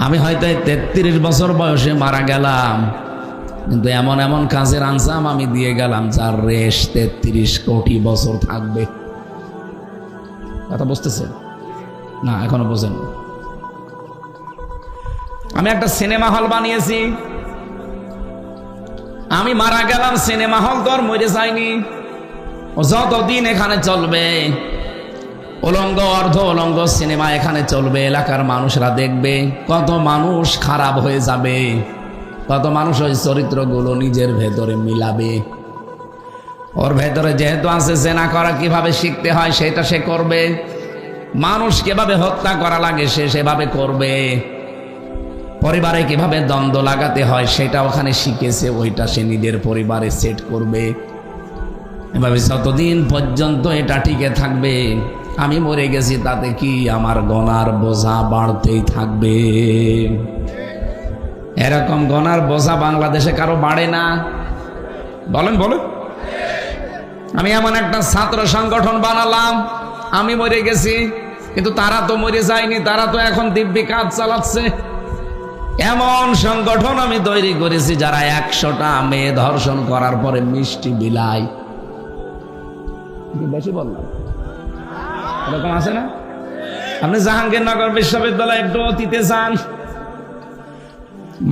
আমি হয়তো 33 বছর বয়সে মারা গেলাম, কিন্তু এমন এমন কাজের আনসাম আমি দিয়ে গেলাম যার রেশ 33 কোটি বছর থাকবে। কথা বুঝতেছেন না? এখনো বোঝেন? আমি একটা সিনেমা হল বানিয়েছি। আমি মারা গেলাম, সিনেমা হল তো আর মরে যায়নি, ও যতদিন এখানে চলবে উলঙ্গ অর্ধ উলঙ্গ সিনেমা এখানে চলবে। এলাকার মানুষরা দেখবে, কত মানুষ খারাপ হয়ে যাবে, কত মানুষ ওই চরিত্রগুলো নিজের ভেতরে মিলাবে। ওর ভেতরে যেহেতু আছে জেনা করা কিভাবে শিখতে হয় সেটা সে করবে, মানুষ কিভাবে হত্যা করা লাগে সে সেভাবে করবে, পরিবারে কিভাবে দ্বন্দ্ব লাগাতে হয় সেটা ওখানে শিখেছে, ওইটা সে নিজের পরিবারে সেট করবে। এভাবে যতদিন পর্যন্ত এটা টিকে থাকবে, আমি মরে গেছি তাতে কি, আমার গনার বোঝা বাড়তেই থাকবে। এরকম গনার বোঝা বাংলাদেশে কারো বাড়ে না? বলেন বলেন। আমি এমন একটা ছাত্র সংগঠন বানালাম, আমি মরে গেছি কিন্তু তারা তো মরে যায়নি, তারা তো এখন দিব্যি কাজ চালাচ্ছে। এমন সংগঠন আমি তৈরি করেছি যারা 100টা মেয়ে ধর্ষণ করার পরে মিষ্টি বিলায়। বেশি বললাম? এরকম আছে না? আপনি জাহাঙ্গীরনগর বিশ্ববিদ্যালয়ে একটু অতীতে যান,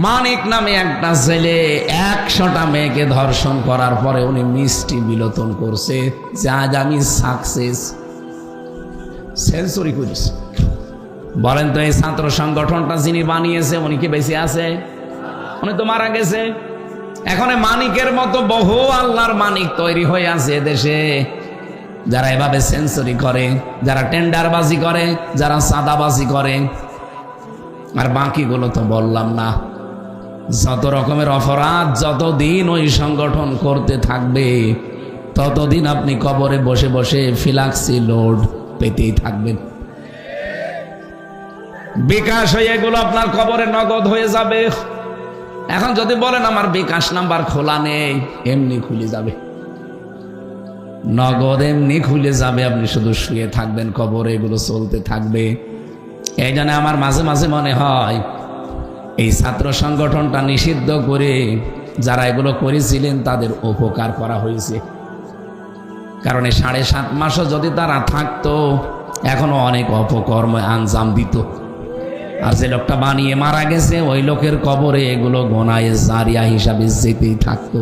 মানিক নামে একটা ছেলে 100টা মেয়েকে ধর্ষণ করার পরে উনি মিষ্টি বিলোচন করছে যে আজ আমি সাকসেস, সেঞ্চুরি করেছি। বলেন তো, এই ছাত্র সংগঠনটা যিনি বানিয়েছে উনি কি বেঁচে আছে? উনি তো মারা গেছে। এখন মানিকের মতো বহু আল্লাহর মানিক তৈরি হয়ে আছে দেশে, যারা এভাবে সেঞ্চুরি করে, যারা টেন্ডারবাজি করে, যারা চাঁদাবাজি করে। আর বাকিগুলো তো বললাম না। যত রকমের অপরাধ যতদিন ওই সংগঠন করতে থাকবে ততদিন আপনি কবরে বসে বসে ফিলাক্সি লোড পেতেই থাকবেন। বিকাশ হয়ে এগুলো আপনার কবরে নগদ হয়ে যাবে। এখন যদি বলেন আমার বিকাশ নাম্বার খোলা নেই, এমনি খুলে যাবে, নগদ এমনি খুলে যাবে। আপনি শুধু শুয়ে থাকবেন, কবরে এগুলো চলতে থাকবে। এই জন্য আমার মাঝে মাঝে মনে হয় এই ছাত্র সংগঠনটা নিষিদ্ধ করে যারা এগুলো করেছিলেন তাদের উপকার করা হয়েছে। কারণ এই 7.5 মাসও যদি তারা থাকতো এখনো অনেক অপকর্ম আঞ্জাম দিত। আর যে লোকটা বানিয়ে মারা গেছে ওই লোকের কবরে এগুলো গোনায়ে জারিয়া হিসাবে যেতেই থাকতো।